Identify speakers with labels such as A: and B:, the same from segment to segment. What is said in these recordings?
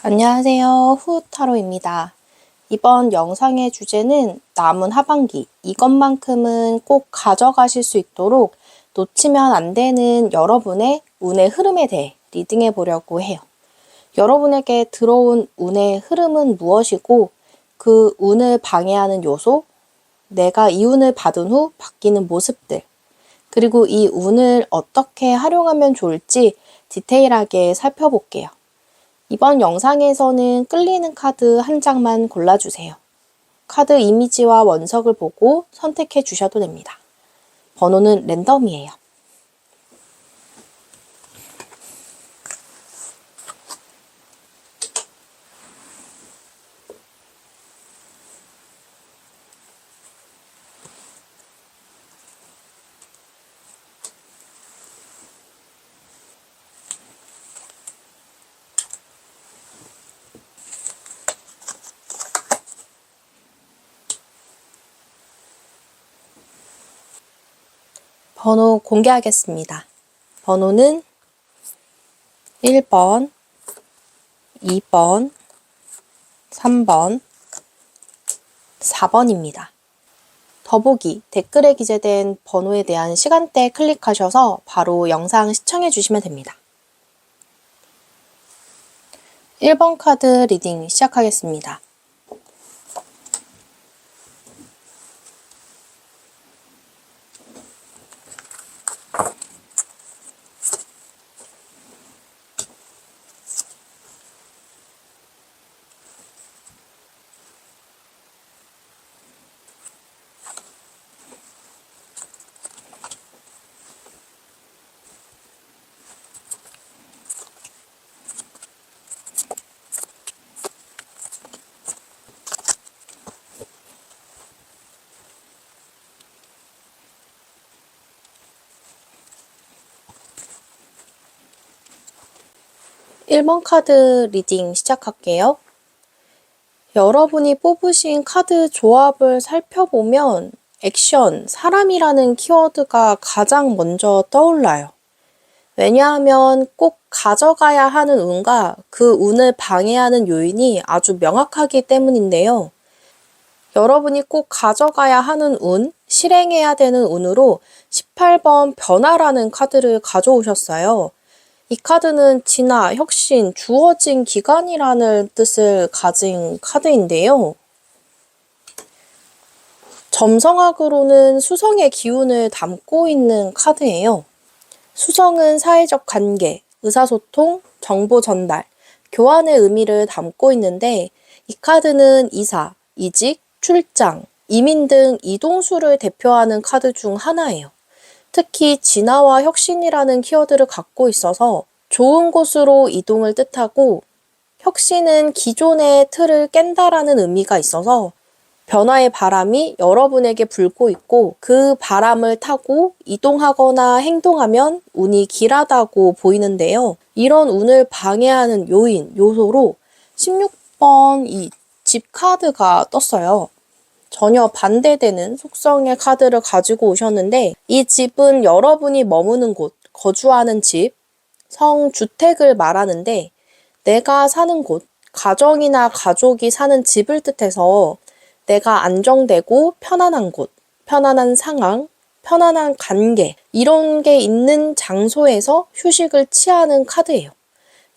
A: 안녕하세요. 후타로입니다. 이번 영상의 주제는 남은 하반기, 이것만큼은 꼭 가져가실 수 있도록 놓치면 안 되는 여러분의 운의 흐름에 대해 리딩해 보려고 해요. 여러분에게 들어온 운의 흐름은 무엇이고 그 운을 방해하는 요소, 내가 이 운을 받은 후 바뀌는 모습들, 그리고 이 운을 어떻게 활용하면 좋을지 디테일하게 살펴볼게요. 이번 영상에서는 끌리는 카드 한 장만 골라주세요. 카드 이미지와 원석을 보고 선택해 주셔도 됩니다. 번호는 랜덤이에요. 번호 공개하겠습니다. 번호는 1번, 2번, 3번, 4번입니다. 더보기, 댓글에 기재된 번호에 대한 시간대 클릭하셔서 바로 영상 시청해 주시면 됩니다. 1번 카드 리딩 시작하겠습니다. 일 번 카드 리딩 시작할게요. 여러분이 뽑으신 카드 조합을 살펴보면 액션, 사람이라는 키워드가 가장 먼저 떠올라요. 왜냐하면 꼭 가져가야 하는 운과 그 운을 방해하는 요인이 아주 명확하기 때문인데요. 여러분이 꼭 가져가야 하는 운, 실행해야 되는 운으로 18번 변화라는 카드를 가져오셨어요. 이 카드는 진화, 혁신, 주어진 기간이라는 뜻을 가진 카드인데요. 점성학으로는 수성의 기운을 담고 있는 카드예요. 수성은 사회적 관계, 의사소통, 정보 전달, 교환의 의미를 담고 있는데 이 카드는 이사, 이직, 출장, 이민 등 이동수를 대표하는 카드 중 하나예요. 특히 진화와 혁신이라는 키워드를 갖고 있어서 좋은 곳으로 이동을 뜻하고 혁신은 기존의 틀을 깬다라는 의미가 있어서 변화의 바람이 여러분에게 불고 있고 그 바람을 타고 이동하거나 행동하면 운이 길하다고 보이는데요. 이런 운을 방해하는 요인, 요소로 16번 이 집 카드가 떴어요. 전혀 반대되는 속성의 카드를 가지고 오셨는데 이 집은 여러분이 머무는 곳, 거주하는 집, 성주택을 말하는데 내가 사는 곳, 가정이나 가족이 사는 집을 뜻해서 내가 안정되고 편안한 곳, 편안한 상황, 편안한 관계 이런 게 있는 장소에서 휴식을 취하는 카드예요.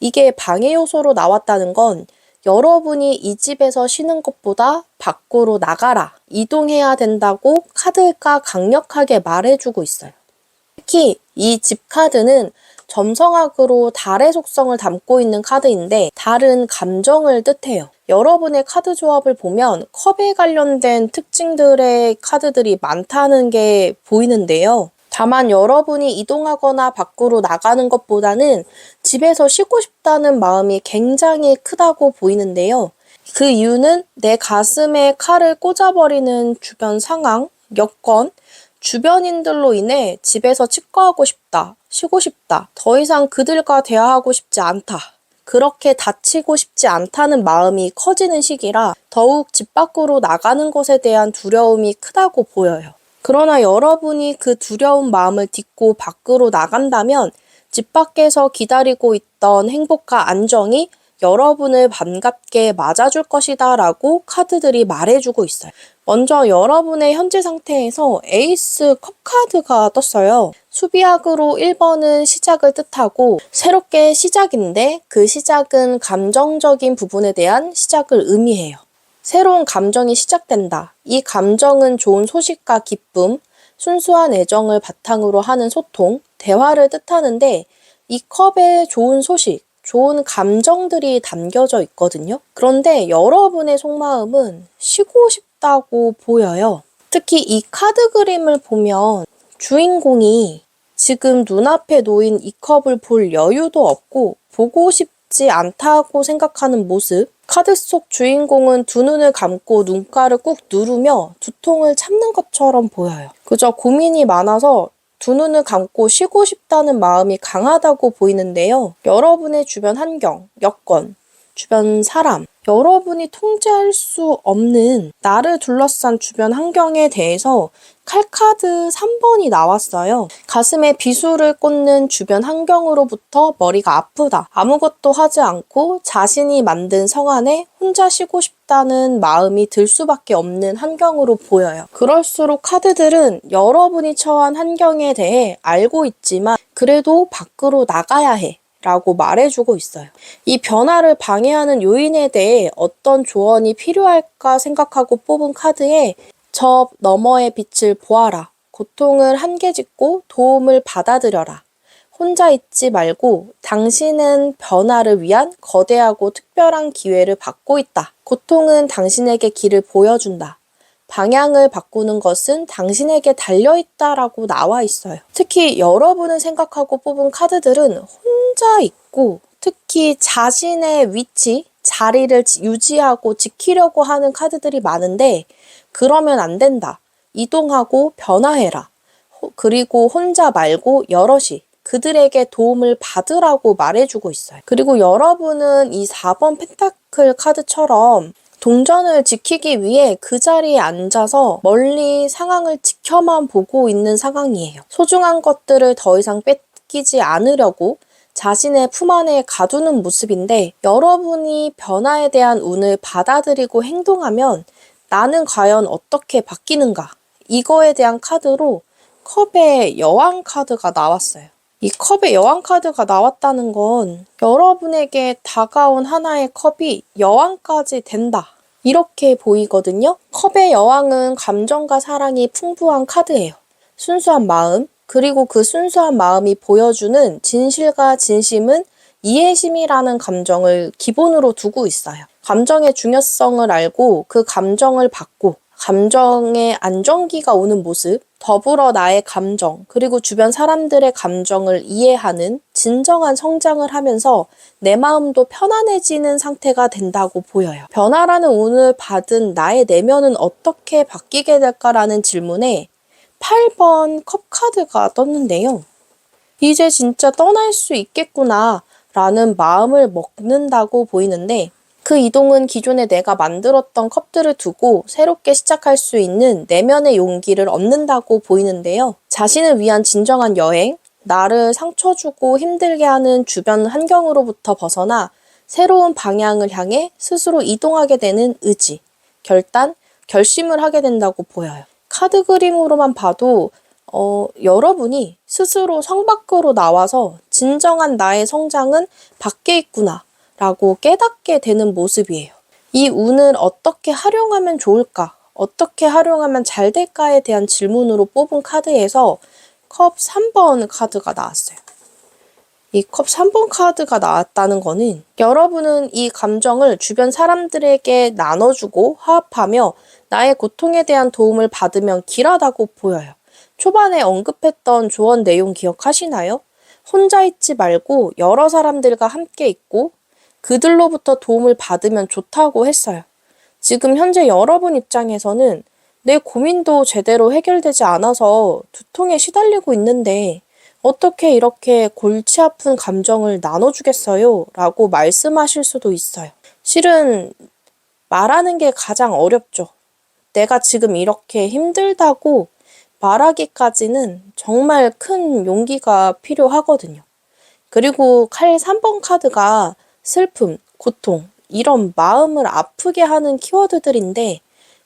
A: 이게 방해 요소로 나왔다는 건 여러분이 이 집에서 쉬는 것보다 밖으로 나가라, 이동해야 된다고 카드가 강력하게 말해주고 있어요. 특히 이 집 카드는 점성학으로 달의 속성을 담고 있는 카드인데 달은 감정을 뜻해요. 여러분의 카드 조합을 보면 컵에 관련된 특징들의 카드들이 많다는 게 보이는데요. 다만 여러분이 이동하거나 밖으로 나가는 것보다는 집에서 쉬고 싶다는 마음이 굉장히 크다고 보이는데요. 그 이유는 내 가슴에 칼을 꽂아버리는 주변 상황, 여건, 주변인들로 인해 집에서 치과하고 싶다, 쉬고 싶다, 더 이상 그들과 대화하고 싶지 않다, 그렇게 다치고 싶지 않다는 마음이 커지는 시기라 더욱 집 밖으로 나가는 것에 대한 두려움이 크다고 보여요. 그러나 여러분이 그 두려운 마음을 딛고 밖으로 나간다면 집 밖에서 기다리고 있던 행복과 안정이 여러분을 반갑게 맞아줄 것이다 라고 카드들이 말해주고 있어요. 먼저 여러분의 현재 상태에서 에이스 컵 카드가 떴어요. 수비약으로 1번은 시작을 뜻하고 새롭게 시작인데 그 시작은 감정적인 부분에 대한 시작을 의미해요. 새로운 감정이 시작된다. 이 감정은 좋은 소식과 기쁨, 순수한 애정을 바탕으로 하는 소통, 대화를 뜻하는데 이 컵에 좋은 소식, 좋은 감정들이 담겨져 있거든요. 그런데 여러분의 속마음은 쉬고 싶다고 보여요. 특히 이 카드 그림을 보면 주인공이 지금 눈앞에 놓인 이 컵을 볼 여유도 없고 보고 싶지 않다고 생각하는 모습. 카드 속 주인공은 두 눈을 감고 눈가를 꾹 누르며 두통을 참는 것처럼 보여요. 그저 고민이 많아서 두 눈을 감고 쉬고 싶다는 마음이 강하다고 보이는데요. 여러분의 주변 환경, 여건, 주변 사람, 여러분이 통제할 수 없는 나를 둘러싼 주변 환경에 대해서 칼카드 3번이 나왔어요. 가슴에 비수를 꽂는 주변 환경으로부터 머리가 아프다. 아무것도 하지 않고 자신이 만든 성 안에 혼자 쉬고 싶다는 마음이 들 수밖에 없는 환경으로 보여요. 그럴수록 카드들은 여러분이 처한 환경에 대해 알고 있지만 그래도 밖으로 나가야 해. 라고 말해주고 있어요. 이 변화를 방해하는 요인에 대해 어떤 조언이 필요할까 생각하고 뽑은 카드에 저 너머의 빛을 보아라. 고통을 한계 짓고 도움을 받아들여라. 혼자 있지 말고 당신은 변화를 위한 거대하고 특별한 기회를 받고 있다. 고통은 당신에게 길을 보여준다. 방향을 바꾸는 것은 당신에게 달려있다라고 나와 있어요. 특히 여러분을 생각하고 뽑은 카드들은 혼자 있고 특히 자신의 위치, 자리를 유지하고 지키려고 하는 카드들이 많은데 그러면 안 된다. 이동하고 변화해라. 그리고 혼자 말고 여럿이 그들에게 도움을 받으라고 말해주고 있어요. 그리고 여러분은 이 4번 펜타클 카드처럼 동전을 지키기 위해 그 자리에 앉아서 멀리 상황을 지켜만 보고 있는 상황이에요. 소중한 것들을 더 이상 뺏기지 않으려고 자신의 품 안에 가두는 모습인데 여러분이 변화에 대한 운을 받아들이고 행동하면 나는 과연 어떻게 바뀌는가? 이거에 대한 카드로 컵의 여왕 카드가 나왔어요. 이 컵의 여왕 카드가 나왔다는 건 여러분에게 다가온 하나의 컵이 여왕까지 된다. 이렇게 보이거든요. 컵의 여왕은 감정과 사랑이 풍부한 카드예요. 순수한 마음, 그리고 그 순수한 마음이 보여주는 진실과 진심은 이해심이라는 감정을 기본으로 두고 있어요. 감정의 중요성을 알고 그 감정을 받고 감정의 안정기가 오는 모습, 더불어 나의 감정, 그리고 주변 사람들의 감정을 이해하는 진정한 성장을 하면서 내 마음도 편안해지는 상태가 된다고 보여요. 변화라는 운을 받은 나의 내면은 어떻게 바뀌게 될까라는 질문에 8번 컵 카드가 떴는데요. 이제 진짜 떠날 수 있겠구나 라는 마음을 먹는다고 보이는데 그 이동은 기존에 내가 만들었던 컵들을 두고 새롭게 시작할 수 있는 내면의 용기를 얻는다고 보이는데요. 자신을 위한 진정한 여행, 나를 상처 주고 힘들게 하는 주변 환경으로부터 벗어나 새로운 방향을 향해 스스로 이동하게 되는 의지, 결단, 결심을 하게 된다고 보여요. 카드 그림으로만 봐도 여러분이 스스로 성 밖으로 나와서 진정한 나의 성장은 밖에 있구나 라고 깨닫게 되는 모습이에요. 이 운을 어떻게 활용하면 좋을까? 어떻게 활용하면 잘 될까에 대한 질문으로 뽑은 카드에서 컵 3번 카드가 나왔어요. 이 컵 3번 카드가 나왔다는 거는 여러분은 이 감정을 주변 사람들에게 나눠주고 화합하며 나의 고통에 대한 도움을 받으면 길하다고 보여요. 초반에 언급했던 조언 내용 기억하시나요? 혼자 있지 말고 여러 사람들과 함께 있고 그들로부터 도움을 받으면 좋다고 했어요. 지금 현재 여러분 입장에서는 내 고민도 제대로 해결되지 않아서 두통에 시달리고 있는데 어떻게 이렇게 골치 아픈 감정을 나눠주겠어요? 라고 말씀하실 수도 있어요. 실은 말하는 게 가장 어렵죠. 내가 지금 이렇게 힘들다고 말하기까지는 정말 큰 용기가 필요하거든요. 그리고 칼 3번 카드가 슬픔, 고통, 이런 마음을 아프게 하는 키워드들인데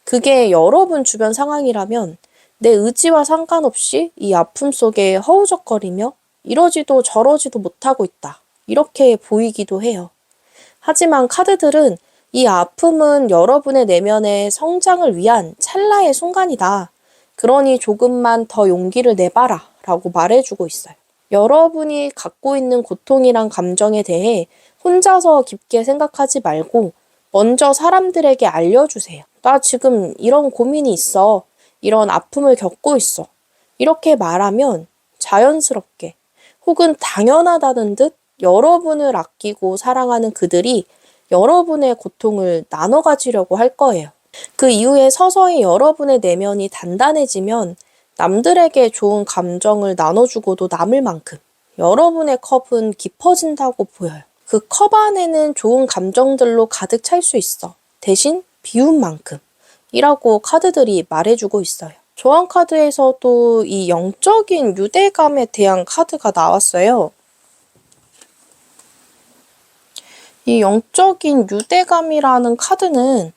A: 그게 여러분 주변 상황이라면 내 의지와 상관없이 이 아픔 속에 허우적거리며 이러지도 저러지도 못하고 있다. 이렇게 보이기도 해요. 하지만 카드들은 이 아픔은 여러분의 내면의 성장을 위한 찰나의 순간이다. 그러니 조금만 더 용기를 내봐라 라고 말해주고 있어요. 여러분이 갖고 있는 고통이란 감정에 대해 혼자서 깊게 생각하지 말고 먼저 사람들에게 알려주세요. 나 지금 이런 고민이 있어. 이런 아픔을 겪고 있어. 이렇게 말하면 자연스럽게 혹은 당연하다는 듯 여러분을 아끼고 사랑하는 그들이 여러분의 고통을 나눠 가지려고 할 거예요. 그 이후에 서서히 여러분의 내면이 단단해지면 남들에게 좋은 감정을 나눠주고도 남을 만큼 여러분의 컵은 깊어진다고 보여요. 그 컵 안에는 좋은 감정들로 가득 찰 수 있어. 대신 비운 만큼. 이라고 카드들이 말해주고 있어요. 조언 카드에서도 이 영적인 유대감에 대한 카드가 나왔어요. 이 영적인 유대감이라는 카드는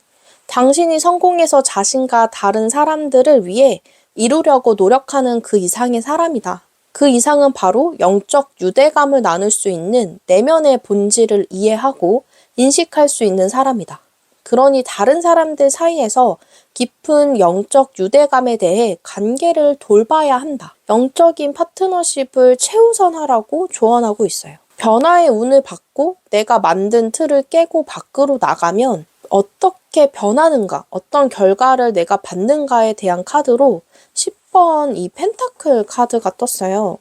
A: 당신이 성공해서 자신과 다른 사람들을 위해 이루려고 노력하는 그 이상의 사람이다. 그 이상은 바로 영적 유대감을 나눌 수 있는 내면의 본질을 이해하고 인식할 수 있는 사람이다. 그러니 다른 사람들 사이에서 깊은 영적 유대감에 대해 관계를 돌봐야 한다. 영적인 파트너십을 최우선하라고 조언하고 있어요. 변화의 운을 받고 내가 만든 틀을 깨고 밖으로 나가면 어떻게 변하는가, 어떤 결과를 내가 받는가에 대한 카드로 10번 이 펜타클 카드가 떴어요.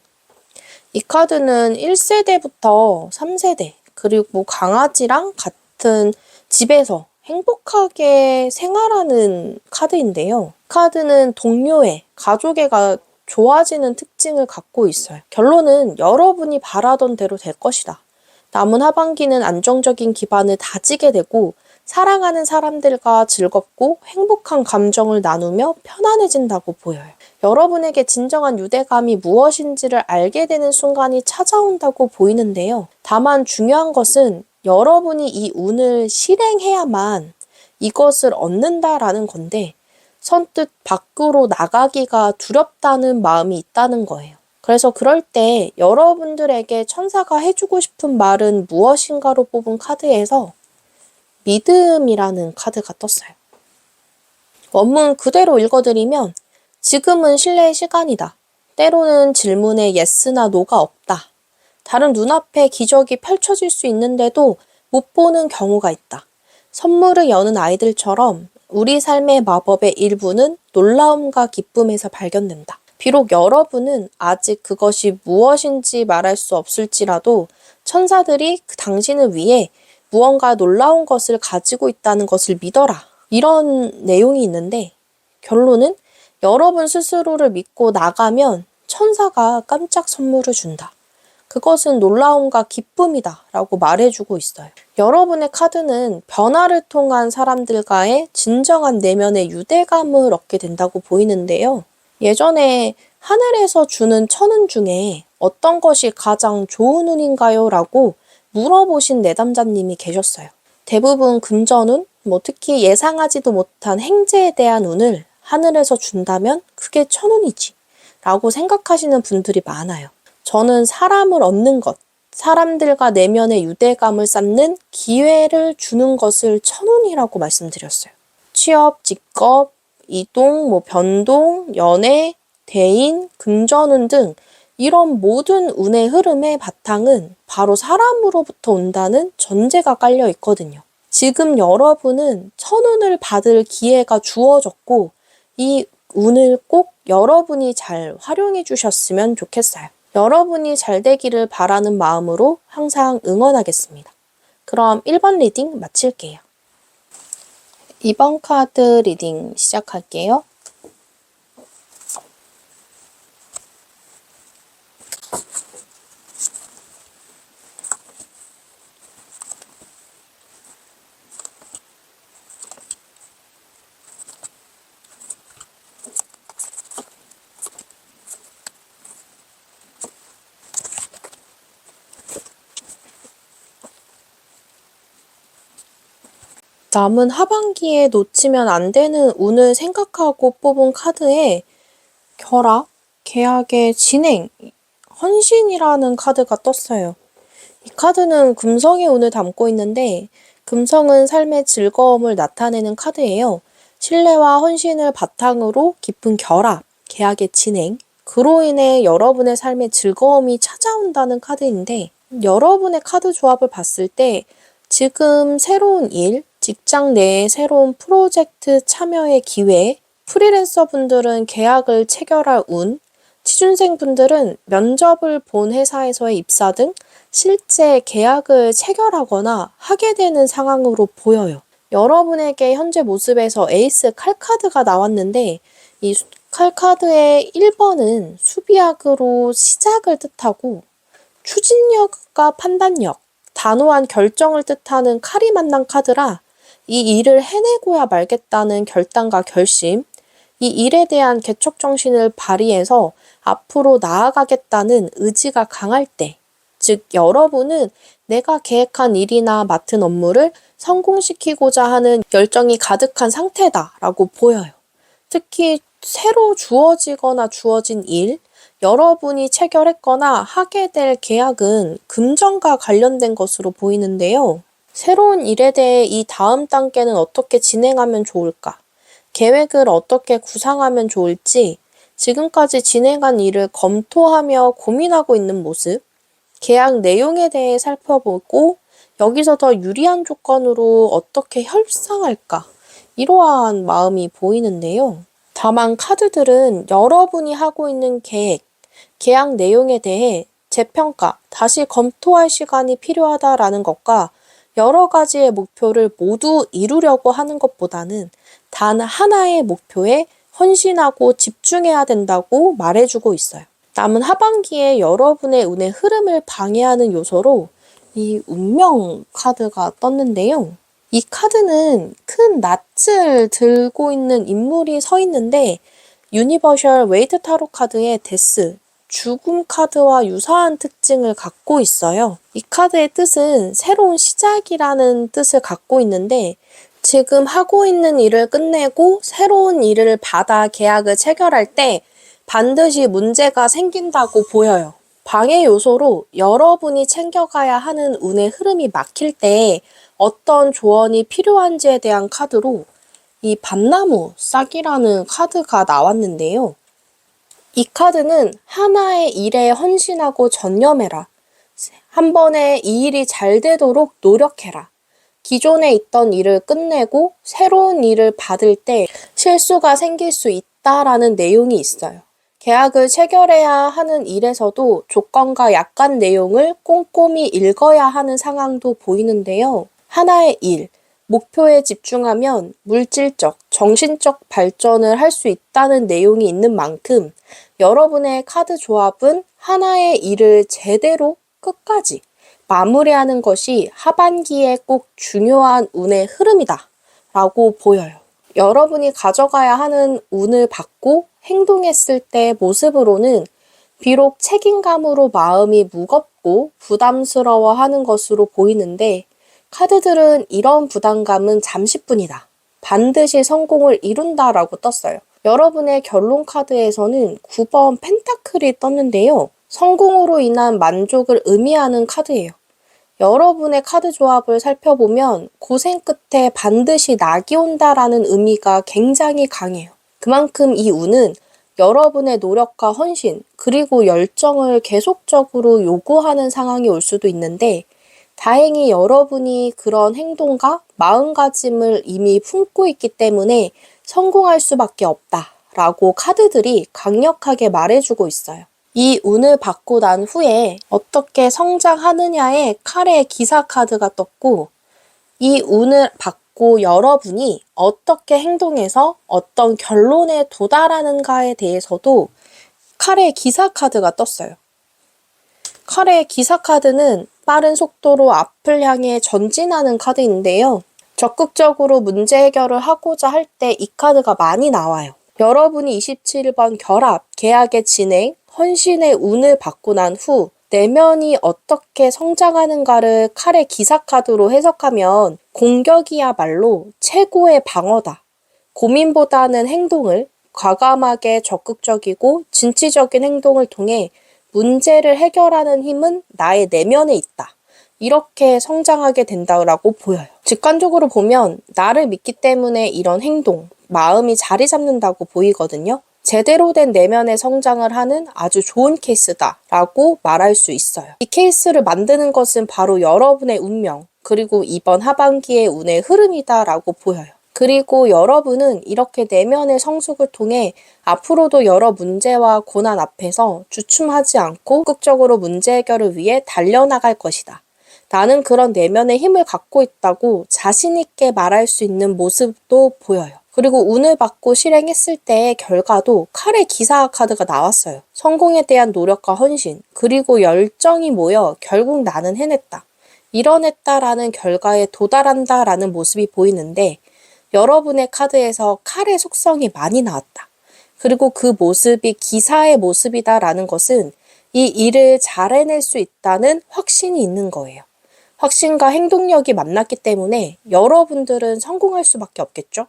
A: 이 카드는 1세대부터 3세대, 그리고 강아지랑 같은 집에서 행복하게 생활하는 카드인데요. 카드는 동료애, 가족애가 좋아지는 특징을 갖고 있어요. 결론은 여러분이 바라던 대로 될 것이다. 남은 하반기는 안정적인 기반을 다지게 되고 사랑하는 사람들과 즐겁고 행복한 감정을 나누며 편안해진다고 보여요. 여러분에게 진정한 유대감이 무엇인지를 알게 되는 순간이 찾아온다고 보이는데요. 다만 중요한 것은 여러분이 이 운을 실행해야만 이것을 얻는다라는 건데 선뜻 밖으로 나가기가 두렵다는 마음이 있다는 거예요. 그래서 그럴 때 여러분들에게 천사가 해주고 싶은 말은 무엇인가로 뽑은 카드에서 믿음이라는 카드가 떴어요. 원문 그대로 읽어드리면 지금은 신뢰의 시간이다. 때로는 질문에 yes나 no가 없다. 다른 눈앞에 기적이 펼쳐질 수 있는데도 못 보는 경우가 있다. 선물을 여는 아이들처럼 우리 삶의 마법의 일부는 놀라움과 기쁨에서 발견된다. 비록 여러분은 아직 그것이 무엇인지 말할 수 없을지라도 천사들이 당신을 위해 무언가 놀라운 것을 가지고 있다는 것을 믿어라. 이런 내용이 있는데 결론은 여러분 스스로를 믿고 나가면 천사가 깜짝 선물을 준다. 그것은 놀라움과 기쁨이다 라고 말해주고 있어요. 여러분의 카드는 변화를 통한 사람들과의 진정한 내면의 유대감을 얻게 된다고 보이는데요. 예전에 하늘에서 주는 천운 중에 어떤 것이 가장 좋은 운인가요? 라고 물어보신 내담자님이 계셨어요. 대부분 금전운, 특히 예상하지도 못한 행재에 대한 운을 하늘에서 준다면 그게 천운이지 라고 생각하시는 분들이 많아요. 저는 사람을 얻는 것, 사람들과 내면의 유대감을 쌓는 기회를 주는 것을 천운이라고 말씀드렸어요. 취업, 직업, 이동, 변동, 연애, 대인, 금전운 등 이런 모든 운의 흐름의 바탕은 바로 사람으로부터 온다는 전제가 깔려 있거든요. 지금 여러분은 천운을 받을 기회가 주어졌고 이 운을 꼭 여러분이 잘 활용해 주셨으면 좋겠어요. 여러분이 잘 되기를 바라는 마음으로 항상 응원하겠습니다. 그럼 1번 리딩 마칠게요. 2번 카드 리딩 시작할게요. 남은 하반기에 놓치면 안 되는 운을 생각하고 뽑은 카드에 결합, 계약의 진행, 헌신이라는 카드가 떴어요. 이 카드는 금성의 운을 담고 있는데 금성은 삶의 즐거움을 나타내는 카드예요. 신뢰와 헌신을 바탕으로 깊은 결합, 계약의 진행, 그로 인해 여러분의 삶의 즐거움이 찾아온다는 카드인데 여러분의 카드 조합을 봤을 때 지금 새로운 일, 직장 내의 새로운 프로젝트 참여의 기회, 프리랜서 분들은 계약을 체결할 운, 취준생 분들은 면접을 본 회사에서의 입사 등 실제 계약을 체결하거나 하게 되는 상황으로 보여요. 여러분에게 현재 모습에서 에이스 칼카드가 나왔는데 이 칼카드의 1번은 수비약으로 시작을 뜻하고 추진력과 판단력, 단호한 결정을 뜻하는 칼이 만난 카드라 이 일을 해내고야 말겠다는 결단과 결심, 이 일에 대한 개척 정신을 발휘해서 앞으로 나아가겠다는 의지가 강할 때, 즉 여러분은 내가 계획한 일이나 맡은 업무를 성공시키고자 하는 열정이 가득한 상태다라고 보여요. 특히 새로 주어지거나 주어진 일, 여러분이 체결했거나 하게 될 계약은 금전과 관련된 것으로 보이는데요. 새로운 일에 대해 이 다음 단계는 어떻게 진행하면 좋을까? 계획을 어떻게 구상하면 좋을지 지금까지 진행한 일을 검토하며 고민하고 있는 모습, 계약 내용에 대해 살펴보고 여기서 더 유리한 조건으로 어떻게 협상할까? 이러한 마음이 보이는데요. 다만 카드들은 여러분이 하고 있는 계약 내용에 대해 재평가, 다시 검토할 시간이 필요하다라는 것과 여러 가지의 목표를 모두 이루려고 하는 것보다는 단 하나의 목표에 헌신하고 집중해야 된다고 말해주고 있어요. 남은 하반기에 여러분의 운의 흐름을 방해하는 요소로 이 운명 카드가 떴는데요. 이 카드는 큰 낫을 들고 있는 인물이 서 있는데 유니버셜 웨이트 타로 카드의 데스, 죽음 카드와 유사한 특징을 갖고 있어요. 이 카드의 뜻은 새로운 시작이라는 뜻을 갖고 있는데 지금 하고 있는 일을 끝내고 새로운 일을 받아 계약을 체결할 때 반드시 문제가 생긴다고 보여요. 방해 요소로 여러분이 챙겨가야 하는 운의 흐름이 막힐 때 어떤 조언이 필요한지에 대한 카드로 이 밤나무 싹이라는 카드가 나왔는데요. 이 카드는 하나의 일에 헌신하고 전념해라. 한 번에 이 일이 잘 되도록 노력해라. 기존에 있던 일을 끝내고 새로운 일을 받을 때 실수가 생길 수 있다라는 내용이 있어요. 계약을 체결해야 하는 일에서도 조건과 약관 내용을 꼼꼼히 읽어야 하는 상황도 보이는데요. 하나의 일, 목표에 집중하면 물질적, 정신적 발전을 할 수 있다는 내용이 있는 만큼 여러분의 카드 조합은 하나의 일을 제대로 끝까지 마무리하는 것이 하반기에 꼭 중요한 운의 흐름이다 라고 보여요. 여러분이 가져가야 하는 운을 받고 행동했을 때 모습으로는 비록 책임감으로 마음이 무겁고 부담스러워 하는 것으로 보이는데 카드들은 이런 부담감은 잠시뿐이다. 반드시 성공을 이룬다라고 떴어요. 여러분의 결론 카드에서는 9번 펜타클이 떴는데요. 성공으로 인한 만족을 의미하는 카드예요. 여러분의 카드 조합을 살펴보면 고생 끝에 반드시 낙이 온다라는 의미가 굉장히 강해요. 그만큼 이 운은 여러분의 노력과 헌신, 그리고 열정을 계속적으로 요구하는 상황이 올 수도 있는데 다행히 여러분이 그런 행동과 마음가짐을 이미 품고 있기 때문에 성공할 수밖에 없다라고 카드들이 강력하게 말해주고 있어요. 이 운을 받고 난 후에 어떻게 성장하느냐의 칼의 기사 카드가 떴고 이 운을 받고 여러분이 어떻게 행동해서 어떤 결론에 도달하는가에 대해서도 칼의 기사 카드가 떴어요. 칼의 기사 카드는 빠른 속도로 앞을 향해 전진하는 카드인데요. 적극적으로 문제 해결을 하고자 할 때 이 카드가 많이 나와요. 여러분이 27번 결합, 계약의 진행, 헌신의 운을 받고 난 후 내면이 어떻게 성장하는가를 칼의 기사카드로 해석하면 공격이야말로 최고의 방어다. 고민보다는 행동을 과감하게 적극적이고 진취적인 행동을 통해 문제를 해결하는 힘은 나의 내면에 있다. 이렇게 성장하게 된다고 보여요. 직관적으로 보면 나를 믿기 때문에 이런 행동, 마음이 자리 잡는다고 보이거든요. 제대로 된 내면의 성장을 하는 아주 좋은 케이스다라고 말할 수 있어요. 이 케이스를 만드는 것은 바로 여러분의 운명, 그리고 이번 하반기의 운의 흐름이다라고 보여요. 그리고 여러분은 이렇게 내면의 성숙을 통해 앞으로도 여러 문제와 고난 앞에서 주춤하지 않고 적극적으로 문제 해결을 위해 달려나갈 것이다. 나는 그런 내면의 힘을 갖고 있다고 자신 있게 말할 수 있는 모습도 보여요. 그리고 운을 받고 실행했을 때의 결과도 칼의 기사 카드가 나왔어요. 성공에 대한 노력과 헌신, 그리고 열정이 모여 결국 나는 해냈다. 이뤄냈다라는 결과에 도달한다라는 모습이 보이는데 여러분의 카드에서 칼의 속성이 많이 나왔다. 그리고 그 모습이 기사의 모습이다라는 것은 이 일을 잘 해낼 수 있다는 확신이 있는 거예요. 확신과 행동력이 만났기 때문에 여러분들은 성공할 수밖에 없겠죠?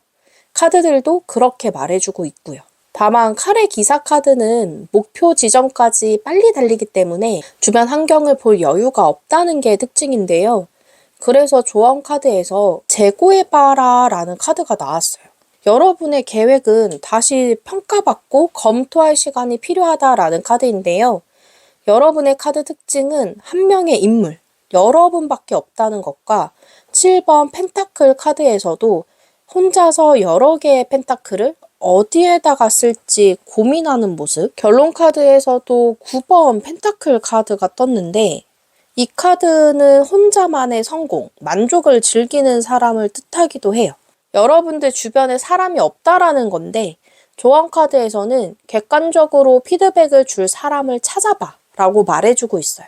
A: 카드들도 그렇게 말해주고 있고요. 다만 칼의 기사 카드는 목표 지점까지 빨리 달리기 때문에 주변 환경을 볼 여유가 없다는 게 특징인데요. 그래서 조언 카드에서 재고해봐라 라는 카드가 나왔어요. 여러분의 계획은 다시 평가받고 검토할 시간이 필요하다라는 카드인데요. 여러분의 카드 특징은 한 명의 인물, 여러분밖에 없다는 것과 7번 펜타클 카드에서도 혼자서 여러 개의 펜타클을 어디에다가 쓸지 고민하는 모습, 결론 카드에서도 9번 펜타클 카드가 떴는데 이 카드는 혼자만의 성공, 만족을 즐기는 사람을 뜻하기도 해요. 여러분들 주변에 사람이 없다라는 건데 조언 카드에서는 객관적으로 피드백을 줄 사람을 찾아봐 라고 말해주고 있어요.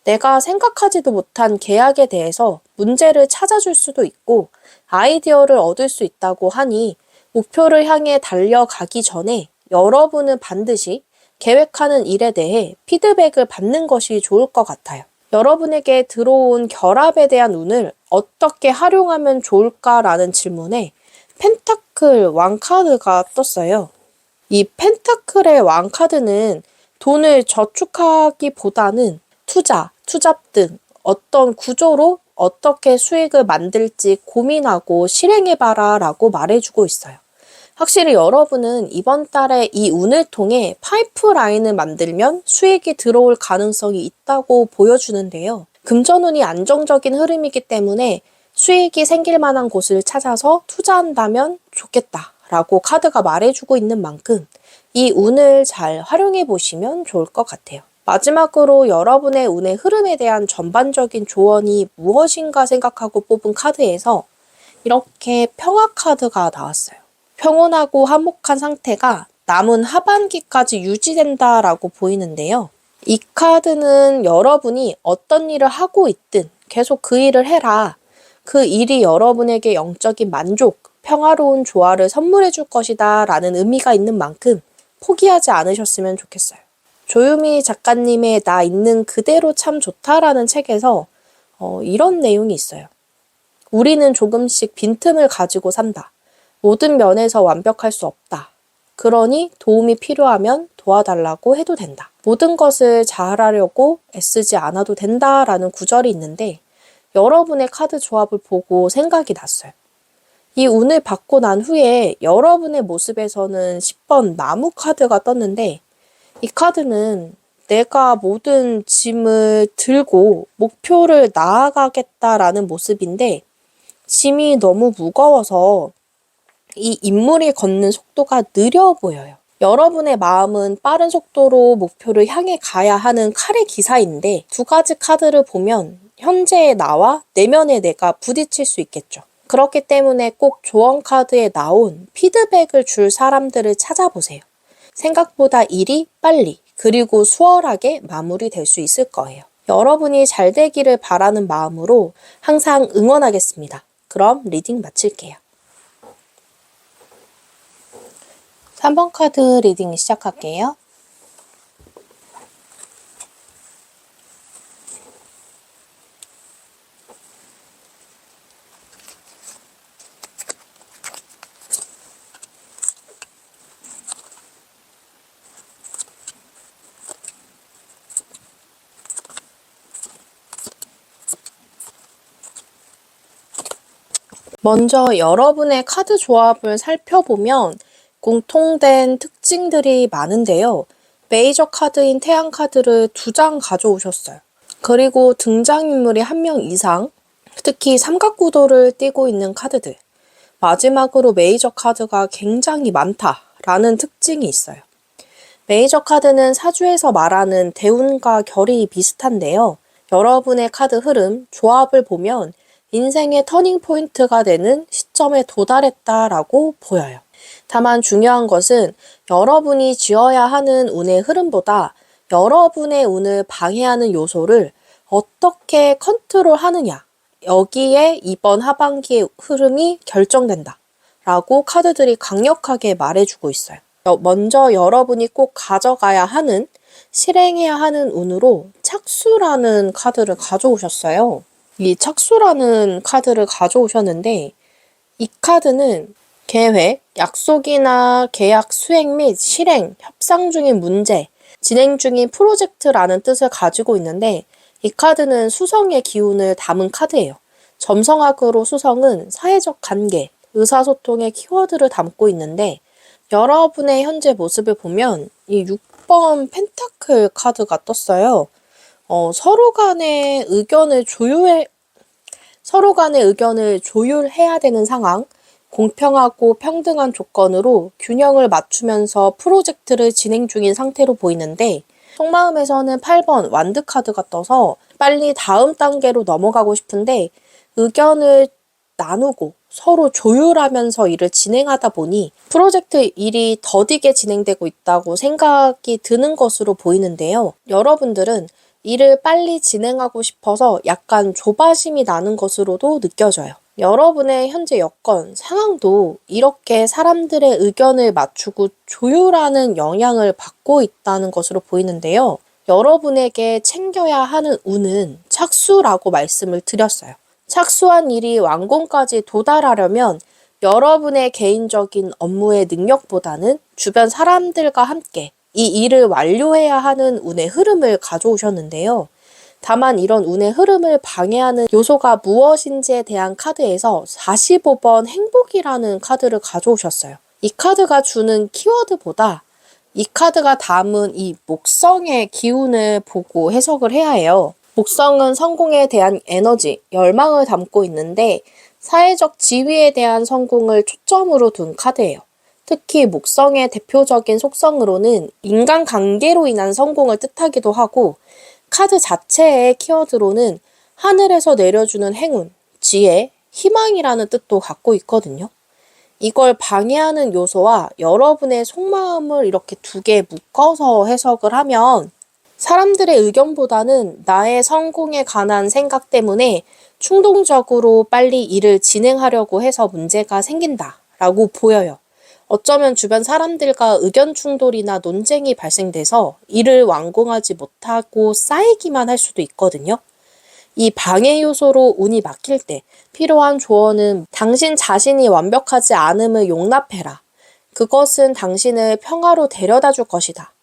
A: 내가 생각하지도 못한 계약에 대해서 문제를 찾아줄 수도 있고 아이디어를 얻을 수 있다고 하니 목표를 향해 달려가기 전에 여러분은 반드시 계획하는 일에 대해 피드백을 받는 것이 좋을 것 같아요. 여러분에게 들어온 결합에 대한 운을 어떻게 활용하면 좋을까라는 질문에 펜타클 왕카드가 떴어요. 이 펜타클의 왕카드는 돈을 저축하기보다는 투잡 등 어떤 구조로 어떻게 수익을 만들지 고민하고 실행해봐라 라고 말해주고 있어요. 확실히 여러분은 이번 달에 이 운을 통해 파이프라인을 만들면 수익이 들어올 가능성이 있다고 보여주는데요. 금전운이 안정적인 흐름이기 때문에 수익이 생길 만한 곳을 찾아서 투자한다면 좋겠다 라고 카드가 말해주고 있는 만큼 이 운을 잘 활용해 보시면 좋을 것 같아요. 마지막으로 여러분의 운의 흐름에 대한 전반적인 조언이 무엇인가 생각하고 뽑은 카드에서 이렇게 평화 카드가 나왔어요. 평온하고 화목한 상태가 남은 하반기까지 유지된다라고 보이는데요. 이 카드는 여러분이 어떤 일을 하고 있든 계속 그 일을 해라. 그 일이 여러분에게 영적인 만족, 평화로운 조화를 선물해 줄 것이다 라는 의미가 있는 만큼 포기하지 않으셨으면 좋겠어요. 조유미 작가님의 나 있는 그대로 참 좋다라는 책에서 이런 내용이 있어요. 우리는 조금씩 빈틈을 가지고 산다. 모든 면에서 완벽할 수 없다. 그러니 도움이 필요하면 도와달라고 해도 된다. 모든 것을 잘하려고 애쓰지 않아도 된다라는 구절이 있는데 여러분의 카드 조합을 보고 생각이 났어요. 이 운을 받고 난 후에 여러분의 모습에서는 10번 나무 카드가 떴는데 이 카드는 내가 모든 짐을 들고 목표를 나아가겠다라는 모습인데 짐이 너무 무거워서 이 인물이 걷는 속도가 느려 보여요. 여러분의 마음은 빠른 속도로 목표를 향해 가야 하는 칼의 기사인데 두 가지 카드를 보면 현재의 나와 내면의 내가 부딪힐 수 있겠죠. 그렇기 때문에 꼭 조언 카드에 나온 피드백을 줄 사람들을 찾아보세요. 생각보다 일이 빨리 그리고 수월하게 마무리될 수 있을 거예요. 여러분이 잘 되기를 바라는 마음으로 항상 응원하겠습니다. 그럼 리딩 마칠게요. 3번 카드 리딩 시작할게요. 먼저 여러분의 카드 조합을 살펴보면 공통된 특징들이 많은데요. 메이저 카드인 태양 카드를 2장 가져오셨어요. 그리고 등장인물이 1명 이상, 특히 삼각구도를 띠고 있는 카드들. 마지막으로 메이저 카드가 굉장히 많다라는 특징이 있어요. 메이저 카드는 사주에서 말하는 대운과 결이 비슷한데요. 여러분의 카드 흐름, 조합을 보면 인생의 터닝 포인트가 되는 시점에 도달했다라고 보여요. 다만 중요한 것은 여러분이 지어야 하는 운의 흐름보다 여러분의 운을 방해하는 요소를 어떻게 컨트롤하느냐, 여기에 이번 하반기의 흐름이 결정된다 라고 카드들이 강력하게 말해주고 있어요. 먼저 여러분이 꼭 가져가야 하는, 실행해야 하는 운으로 착수라는 카드를 가져오셨어요. 이 착수라는 카드를 가져오셨는데 이 카드는 계획, 약속이나 계약 수행 및 실행, 협상 중인 문제, 진행 중인 프로젝트라는 뜻을 가지고 있는데 이 카드는 수성의 기운을 담은 카드예요. 점성학으로 수성은 사회적 관계, 의사소통의 키워드를 담고 있는데 여러분의 현재 모습을 보면 이 6번 펜타클 카드가 떴어요. 서로 간의 의견을 조율해야 되는 상황, 공평하고 평등한 조건으로 균형을 맞추면서 프로젝트를 진행 중인 상태로 보이는데 속마음에서는 8번 완드 카드가 떠서 빨리 다음 단계로 넘어가고 싶은데 의견을 나누고 서로 조율하면서 일을 진행하다 보니 프로젝트 일이 더디게 진행되고 있다고 생각이 드는 것으로 보이는데요. 여러분들은 일을 빨리 진행하고 싶어서 약간 조바심이 나는 것으로도 느껴져요. 여러분의 현재 여건, 상황도 이렇게 사람들의 의견을 맞추고 조율하는 영향을 받고 있다는 것으로 보이는데요. 여러분에게 챙겨야 하는 운은 착수라고 말씀을 드렸어요. 착수한 일이 완공까지 도달하려면 여러분의 개인적인 업무의 능력보다는 주변 사람들과 함께 이 일을 완료해야 하는 운의 흐름을 가져오셨는데요. 다만 이런 운의 흐름을 방해하는 요소가 무엇인지에 대한 카드에서 45번 행복이라는 카드를 가져오셨어요. 이 카드가 주는 키워드보다 이 카드가 담은 이 목성의 기운을 보고 해석을 해야 해요. 목성은 성공에 대한 에너지, 열망을 담고 있는데 사회적 지위에 대한 성공을 초점으로 둔 카드예요. 특히 목성의 대표적인 속성으로는 인간관계로 인한 성공을 뜻하기도 하고 카드 자체의 키워드로는 하늘에서 내려주는 행운, 지혜, 희망이라는 뜻도 갖고 있거든요. 이걸 방해하는 요소와 여러분의 속마음을 이렇게 2개 묶어서 해석을 하면 사람들의 의견보다는 나의 성공에 관한 생각 때문에 충동적으로 빨리 일을 진행하려고 해서 문제가 생긴다라고 보여요. 어쩌면 주변 사람들과 의견 충돌이나 논쟁이 발생돼서 일을 완공하지 못하고 쌓이기만 할 수도 있거든요. 이 방해 요소로 운이 막힐 때 필요한 조언은 당신 자신이 완벽하지 않음을 용납해라. 그것은 당신을 평화로 데려다 줄 것이다.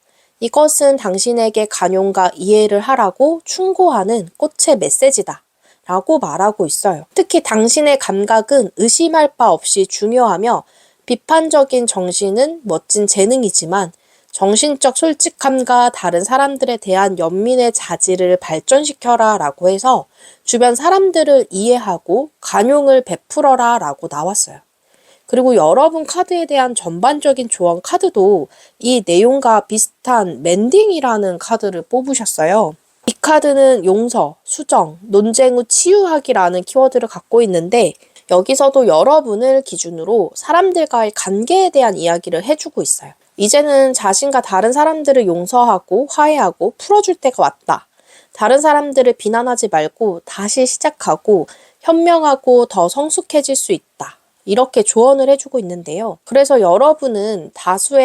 A: 이것은 당신에게 관용과 이해를 하라고 충고하는 꽃의 메시지다. 라고 말하고 있어요. 특히 당신의 감각은 의심할 바 없이 중요하며 비판적인 정신은 멋진 재능이지만 정신적 솔직함과 다른 사람들에 대한 연민의 자질을 발전시켜라 라고 해서 주변 사람들을 이해하고 관용을 베풀어라 라고 나왔어요. 그리고 여러분 카드에 대한 전반적인 조언 카드도 이 내용과 비슷한 멘딩이라는 카드를 뽑으셨어요. 이 카드는 용서, 수정, 논쟁 후 치유하기라는 키워드를 갖고 있는데 여기서도 여러분을 기준으로 사람들과의 관계에 대한 이야기를 해주고 있어요. 이제는 자신과 다른 사람들을 용서하고 화해하고 풀어줄 때가 왔다. 다른 사람들을 비난하지 말고 다시 시작하고 현명하고 더 성숙해질 수 있다. 이렇게 조언을 해주고 있는데요. 그래서 여러분은 다수와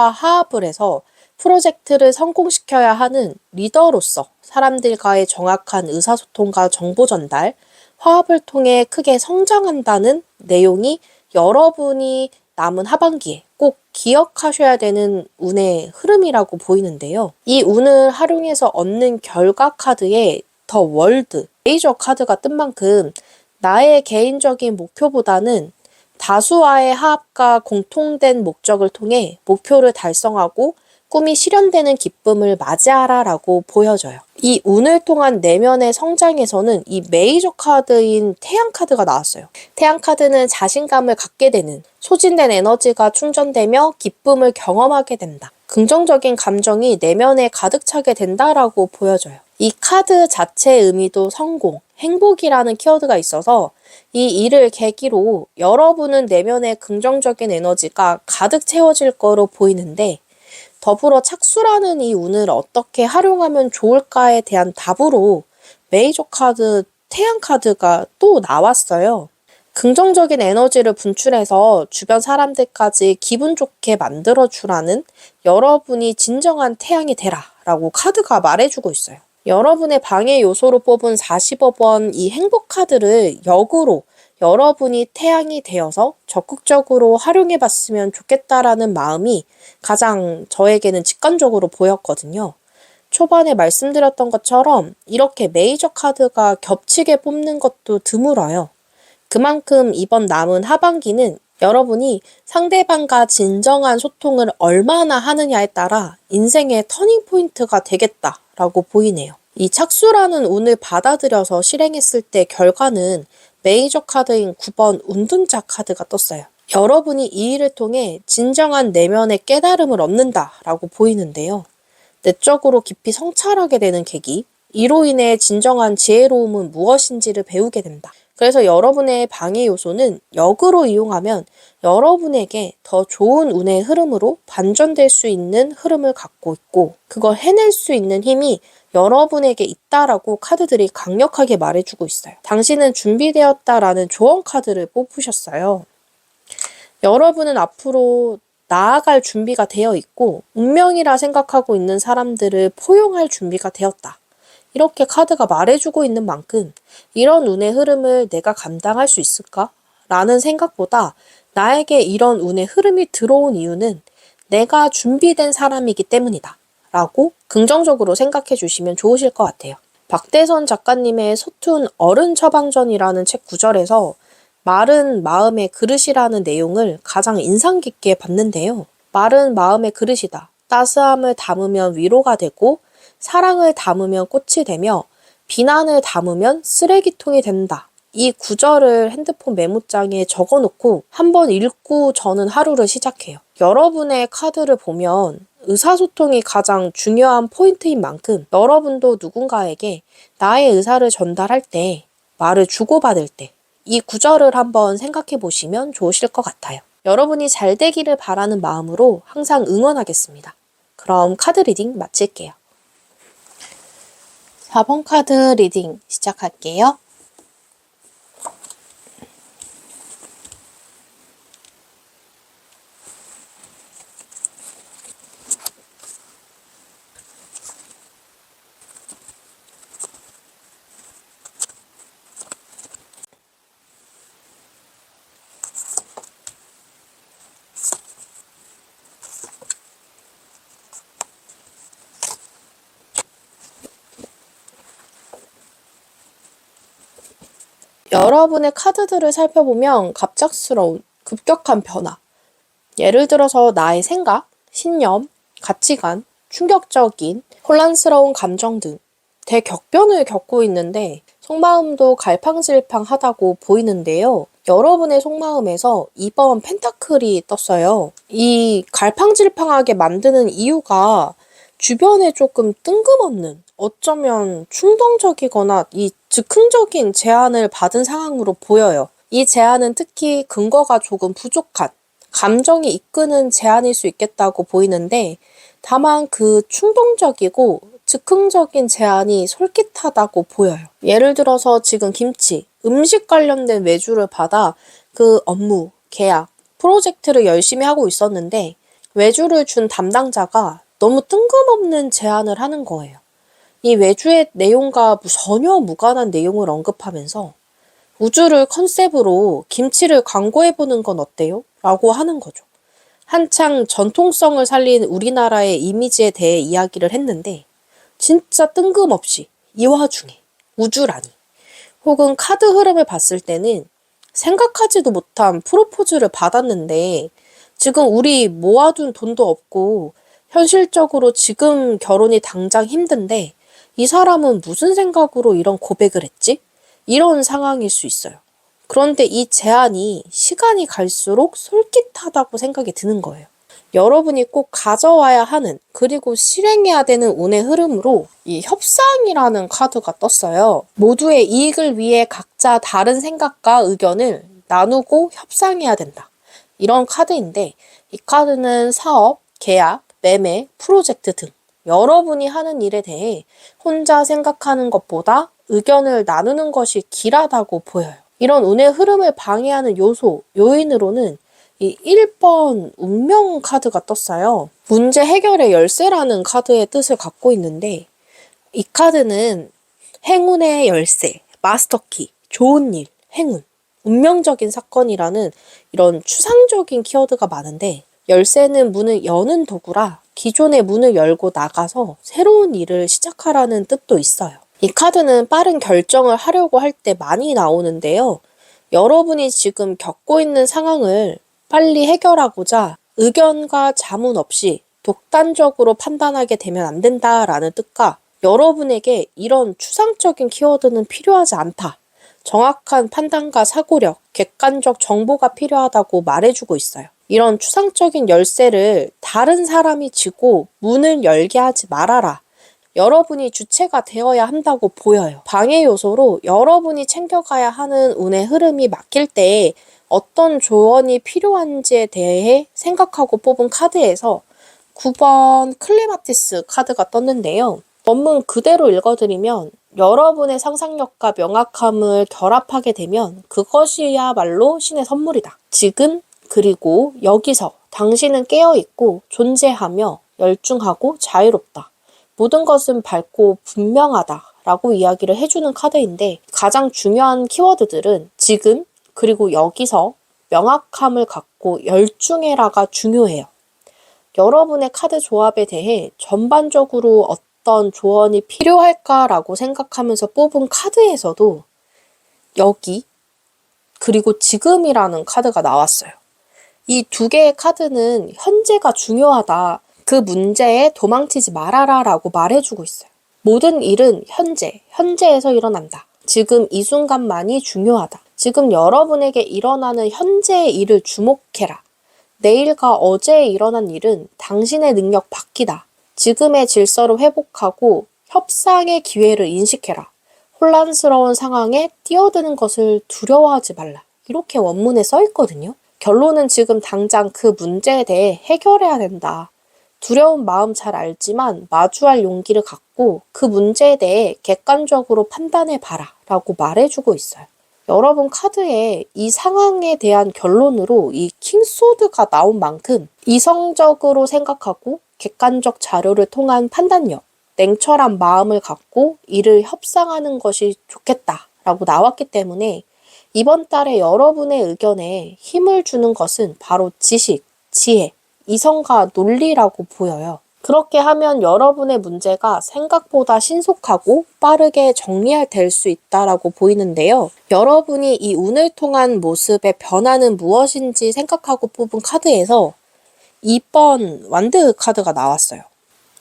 A: 화합을 해서 프로젝트를 성공시켜야 하는 리더로서 사람들과의 정확한 의사소통과 정보 전달, 화합을 통해 크게 성장한다는 내용이 여러분이 남은 하반기에 꼭 기억하셔야 되는 운의 흐름이라고 보이는데요. 이 운을 활용해서 얻는 결과 카드에 더 월드, 메이저 카드가 뜬 만큼 나의 개인적인 목표보다는 다수와의 화합과 공통된 목적을 통해 목표를 달성하고 꿈이 실현되는 기쁨을 맞이하라라고 보여져요. 이 운을 통한 내면의 성장에서는 이 메이저 카드인 태양 카드가 나왔어요. 태양 카드는 자신감을 갖게 되는, 소진된 에너지가 충전되며 기쁨을 경험하게 된다. 긍정적인 감정이 내면에 가득 차게 된다라고 보여져요. 이 카드 자체의 의미도 성공, 행복이라는 키워드가 있어서 이 일을 계기로 여러분은 내면의 긍정적인 에너지가 가득 채워질 거로 보이는데, 더불어 착수라는 이 운을 어떻게 활용하면 좋을까에 대한 답으로 메이저 카드, 태양 카드가 또 나왔어요. 긍정적인 에너지를 분출해서 주변 사람들까지 기분 좋게 만들어주라는 여러분이 진정한 태양이 되라 라고 카드가 말해주고 있어요. 여러분의 방해 요소로 뽑은 40억 원 이 행복 카드를 역으로 여러분이 태양이 되어서 적극적으로 활용해 봤으면 좋겠다라는 마음이 가장 저에게는 직관적으로 보였거든요. 초반에 말씀드렸던 것처럼 이렇게 메이저 카드가 겹치게 뽑는 것도 드물어요. 그만큼 이번 남은 하반기는 여러분이 상대방과 진정한 소통을 얼마나 하느냐에 따라 인생의 터닝포인트가 되겠다라고 보이네요. 이 착수라는 운을 받아들여서 실행했을 때 결과는 메이저 카드인 9번 운둔자 카드가 떴어요. 여러분이 이 일을 통해 진정한 내면의 깨달음을 얻는다라고 보이는데요. 내적으로 깊이 성찰하게 되는 계기, 이로 인해 진정한 지혜로움은 무엇인지를 배우게 된다. 그래서 여러분의 방해 요소는 역으로 이용하면 여러분에게 더 좋은 운의 흐름으로 반전될 수 있는 흐름을 갖고 있고, 그걸 해낼 수 있는 힘이 여러분에게 있다라고 카드들이 강력하게 말해주고 있어요. 당신은 준비되었다라는 조언 카드를 뽑으셨어요. 여러분은 앞으로 나아갈 준비가 되어 있고 운명이라 생각하고 있는 사람들을 포용할 준비가 되었다. 이렇게 카드가 말해주고 있는 만큼 이런 운의 흐름을 내가 감당할 수 있을까? 라는 생각보다 나에게 이런 운의 흐름이 들어온 이유는 내가 준비된 사람이기 때문이다. 라고 긍정적으로 생각해 주시면 좋으실 것 같아요. 박대선 작가님의 서툰 어른 처방전이라는 책 구절에서 마른 마음의 그릇이라는 내용을 가장 인상 깊게 봤는데요. 마른 마음의 그릇이다. 따스함을 담으면 위로가 되고 사랑을 담으면 꽃이 되며 비난을 담으면 쓰레기통이 된다. 이 구절을 핸드폰 메모장에 적어놓고 한번 읽고 저는 하루를 시작해요. 여러분의 카드를 보면 의사소통이 가장 중요한 포인트인 만큼 여러분도 누군가에게 나의 의사를 전달할 때, 말을 주고받을 때 이 구절을 한번 생각해 보시면 좋으실 것 같아요. 여러분이 잘 되기를 바라는 마음으로 항상 응원하겠습니다. 그럼 카드 리딩 마칠게요. 4번 카드 리딩 시작할게요. 여러분의 카드들을 살펴보면 갑작스러운 급격한 변화, 예를 들어서 나의 생각, 신념, 가치관, 충격적인 혼란스러운 감정 등 대격변을 겪고 있는데 속마음도 갈팡질팡하다고 보이는데요. 여러분의 속마음에서 2번 펜타클이 떴어요. 이 갈팡질팡하게 만드는 이유가 주변에 조금 뜬금없는, 어쩌면 충동적이거나 이 즉흥적인 제안을 받은 상황으로 보여요. 이 제안은 특히 근거가 조금 부족한, 감정이 이끄는 제안일 수 있겠다고 보이는데, 다만 그 충동적이고 즉흥적인 제안이 솔깃하다고 보여요. 예를 들어서 지금 김치, 음식 관련된 외주를 받아 그 업무, 계약, 프로젝트를 열심히 하고 있었는데 외주를 준 담당자가 너무 뜬금없는 제안을 하는 거예요. 이 외주의 내용과 전혀 무관한 내용을 언급하면서 우주를 컨셉으로 김치를 광고해보는 건 어때요? 라고 하는 거죠. 한창 전통성을 살린 우리나라의 이미지에 대해 이야기를 했는데 진짜 뜬금없이 이 와중에 우주라니. 혹은 카드 흐름을 봤을 때는 생각하지도 못한 프로포즈를 받았는데 지금 우리 모아둔 돈도 없고 현실적으로 지금 결혼이 당장 힘든데 이 사람은 무슨 생각으로 이런 고백을 했지? 이런 상황일 수 있어요. 그런데 이 제안이 시간이 갈수록 솔깃하다고 생각이 드는 거예요. 여러분이 꼭 가져와야 하는, 그리고 실행해야 되는 운의 흐름으로 이 협상이라는 카드가 떴어요. 모두의 이익을 위해 각자 다른 생각과 의견을 나누고 협상해야 된다. 이런 카드인데, 이 카드는 사업, 계약, 매매, 프로젝트 등 여러분이 하는 일에 대해 혼자 생각하는 것보다 의견을 나누는 것이 길하다고 보여요. 이런 운의 흐름을 방해하는 요인으로는 이 1번 운명 카드가 떴어요. 문제 해결의 열쇠라는 카드의 뜻을 갖고 있는데 이 카드는 행운의 열쇠, 마스터키, 좋은 일, 행운, 운명적인 사건이라는 이런 추상적인 키워드가 많은데 열쇠는 문을 여는 도구라 기존의 문을 열고 나가서 새로운 일을 시작하라는 뜻도 있어요. 이 카드는 빠른 결정을 하려고 할 때 많이 나오는데요. 여러분이 지금 겪고 있는 상황을 빨리 해결하고자 의견과 자문 없이 독단적으로 판단하게 되면 안 된다라는 뜻과 여러분에게 이런 추상적인 키워드는 필요하지 않다. 정확한 판단과 사고력, 객관적 정보가 필요하다고 말해주고 있어요. 이런 추상적인 열쇠를 다른 사람이 쥐고 문을 열게 하지 말아라. 여러분이 주체가 되어야 한다고 보여요. 방해 요소로 여러분이 챙겨가야 하는 운의 흐름이 막힐 때 어떤 조언이 필요한지에 대해 생각하고 뽑은 카드에서 9번 클레마티스 카드가 떴는데요. 원문 그대로 읽어드리면 여러분의 상상력과 명확함을 결합하게 되면 그것이야말로 신의 선물이다. 지금 그리고 여기서 당신은 깨어있고 존재하며 열중하고 자유롭다. 모든 것은 밝고 분명하다 라고 이야기를 해주는 카드인데 가장 중요한 키워드들은 지금 그리고 여기서 명확함을 갖고 열중해라가 중요해요. 여러분의 카드 조합에 대해 전반적으로 어떤 조언이 필요할까라고 생각하면서 뽑은 카드에서도 여기 그리고 지금이라는 카드가 나왔어요. 이 두 개의 카드는 현재가 중요하다. 그 문제에 도망치지 말아라 라고 말해주고 있어요. 모든 일은 현재에서 일어난다. 지금 이 순간만이 중요하다. 지금 여러분에게 일어나는 현재의 일을 주목해라. 내일과 어제에 일어난 일은 당신의 능력 밖이다. 지금의 질서를 회복하고 협상의 기회를 인식해라. 혼란스러운 상황에 뛰어드는 것을 두려워하지 말라. 이렇게 원문에 써 있거든요. 결론은 지금 당장 그 문제에 대해 해결해야 된다. 두려운 마음 잘 알지만 마주할 용기를 갖고 그 문제에 대해 객관적으로 판단해봐라 라고 말해주고 있어요. 여러분 카드에 이 상황에 대한 결론으로 이 킹소드가 나온 만큼 이성적으로 생각하고 객관적 자료를 통한 판단력, 냉철한 마음을 갖고 이를 협상하는 것이 좋겠다라고 나왔기 때문에 이번 달에 여러분의 의견에 힘을 주는 것은 바로 지식, 지혜, 이성과 논리라고 보여요. 그렇게 하면 여러분의 문제가 생각보다 신속하고 빠르게 정리될 수 있다라고 보이는데요. 여러분이 이 운을 통한 모습의 변화는 무엇인지 생각하고 뽑은 카드에서 2번 완드 카드가 나왔어요.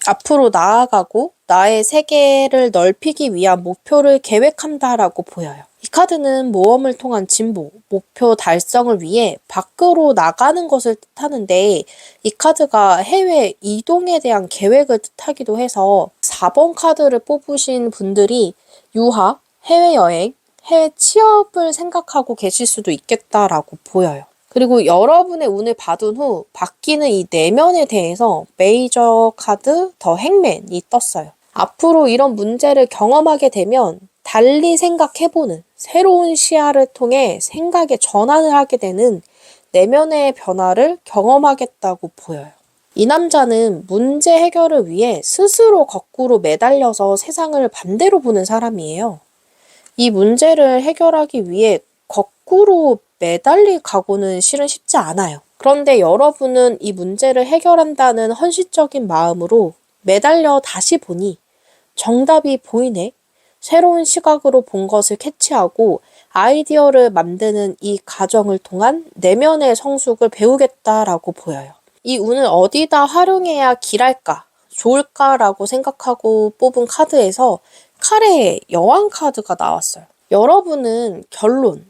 A: 앞으로 나아가고 나의 세계를 넓히기 위한 목표를 계획한다라고 보여요. 이 카드는 모험을 통한 진보, 목표 달성을 위해 밖으로 나가는 것을 뜻하는데 이 카드가 해외 이동에 대한 계획을 뜻하기도 해서 4번 카드를 뽑으신 분들이 유학, 해외여행, 해외 취업을 생각하고 계실 수도 있겠다라고 보여요. 그리고 여러분의 운을 받은 후 바뀌는 이 내면에 대해서 메이저 카드 더 행맨이 떴어요. 앞으로 이런 문제를 경험하게 되면 달리 생각해보는 새로운 시야를 통해 생각의 전환을 하게 되는 내면의 변화를 경험하겠다고 보여요. 이 남자는 문제 해결을 위해 스스로 거꾸로 매달려서 세상을 반대로 보는 사람이에요. 이 문제를 해결하기 위해 거꾸로 매달릴 각오는 실은 쉽지 않아요. 그런데 여러분은 이 문제를 해결한다는 헌신적인 마음으로 매달려 다시 보니 정답이 보이네. 새로운 시각으로 본 것을 캐치하고 아이디어를 만드는 이 과정을 통한 내면의 성숙을 배우겠다라고 보여요. 이 운을 어디다 활용해야 길할까, 좋을까라고 생각하고 뽑은 카드에서 칼의 여왕 카드가 나왔어요. 여러분은 결론,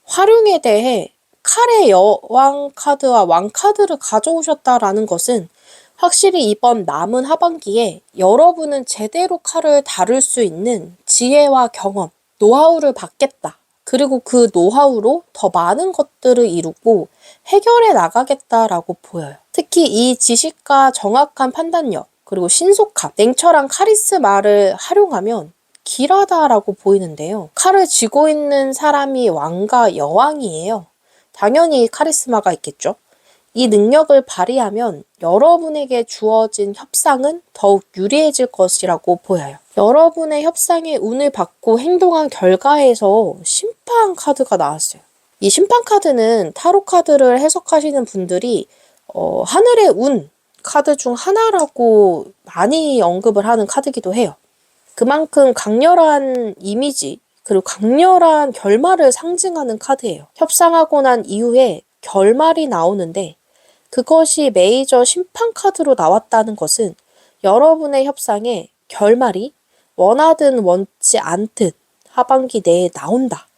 A: 활용에 대해 칼의 여왕 카드와 왕 카드를 가져오셨다라는 것은 확실히 이번 남은 하반기에 여러분은 제대로 칼을 다룰 수 있는 지혜와 경험, 노하우를 받겠다. 그리고 그 노하우로 더 많은 것들을 이루고 해결해 나가겠다라고 보여요. 특히 이 지식과 정확한 판단력, 그리고 신속함, 냉철한 카리스마를 활용하면 길하다라고 보이는데요. 칼을 쥐고 있는 사람이 왕과 여왕이에요. 당연히 카리스마가 있겠죠. 이 능력을 발휘하면 여러분에게 주어진 협상은 더욱 유리해질 것이라고 보여요. 여러분의 협상에 운을 받고 행동한 결과에서 심판 카드가 나왔어요. 이 심판 카드는 타로 카드를 해석하시는 분들이 하늘의 운 카드 중 하나라고 많이 언급을 하는 카드이기도 해요. 그만큼 강렬한 이미지, 그리고 강렬한 결말을 상징하는 카드예요. 협상하고 난 이후에 결말이 나오는데 그것이 메이저 심판 카드로 나왔다는 것은 여러분의 협상에 결말이 원하든 원치 않든 하반기 내에 나온다.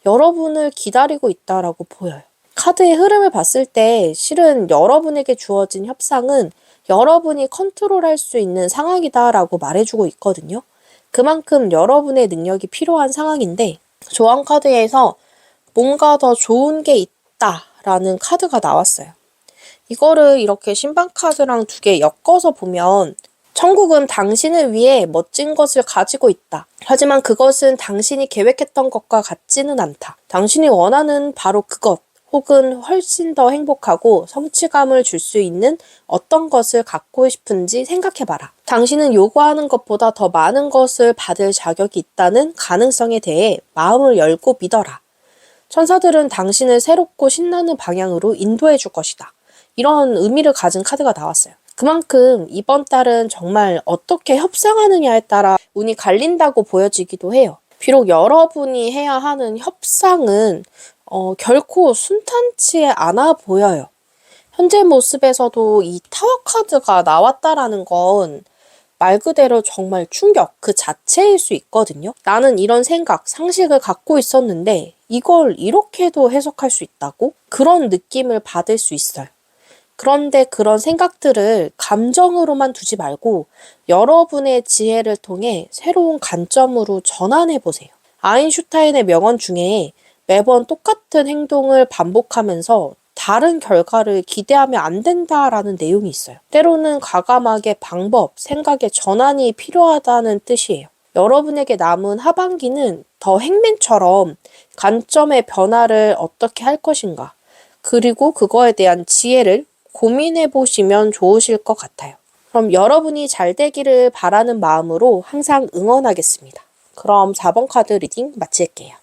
A: 여러분을 기다리고 있다라고 보여요. 카드의 흐름을 봤을 때 실은 여러분에게 주어진 협상은 여러분이 컨트롤할 수 있는 상황이다라고 말해주고 있거든요. 그만큼 여러분의 능력이 필요한 상황인데 조언 카드에서 뭔가 더 좋은 게 있다라는 카드가 나왔어요. 이거를 이렇게 신방 카드랑 두 개 엮어서 보면 천국은 당신을 위해 멋진 것을 가지고 있다. 하지만 그것은 당신이 계획했던 것과 같지는 않다. 당신이 원하는 바로 그것 혹은 훨씬 더 행복하고 성취감을 줄 수 있는 어떤 것을 갖고 싶은지 생각해봐라. 당신은 요구하는 것보다 더 많은 것을 받을 자격이 있다는 가능성에 대해 마음을 열고 믿어라. 천사들은 당신을 새롭고 신나는 방향으로 인도해 줄 것이다. 이런 의미를 가진 카드가 나왔어요. 그만큼 이번 달은 정말 어떻게 협상하느냐에 따라 운이 갈린다고 보여지기도 해요. 비록 여러분이 해야 하는 협상은 결코 순탄치 않아 보여요. 현재 모습에서도 이 타워 카드가 나왔다라는 건 말 그대로 정말 충격 그 자체일 수 있거든요. 나는 이런 생각, 상식을 갖고 있었는데 이걸 이렇게도 해석할 수 있다고? 그런 느낌을 받을 수 있어요. 그런데 그런 생각들을 감정으로만 두지 말고 여러분의 지혜를 통해 새로운 관점으로 전환해 보세요. 아인슈타인의 명언 중에 매번 똑같은 행동을 반복하면서 다른 결과를 기대하면 안 된다라는 내용이 있어요. 때로는 과감하게 방법, 생각의 전환이 필요하다는 뜻이에요. 여러분에게 남은 하반기는 더 행맨처럼 관점의 변화를 어떻게 할 것인가, 그리고 그거에 대한 지혜를 고민해 보시면 좋으실 것 같아요. 그럼 여러분이 잘 되기를 바라는 마음으로 항상 응원하겠습니다. 그럼 4번 카드 리딩 마칠게요.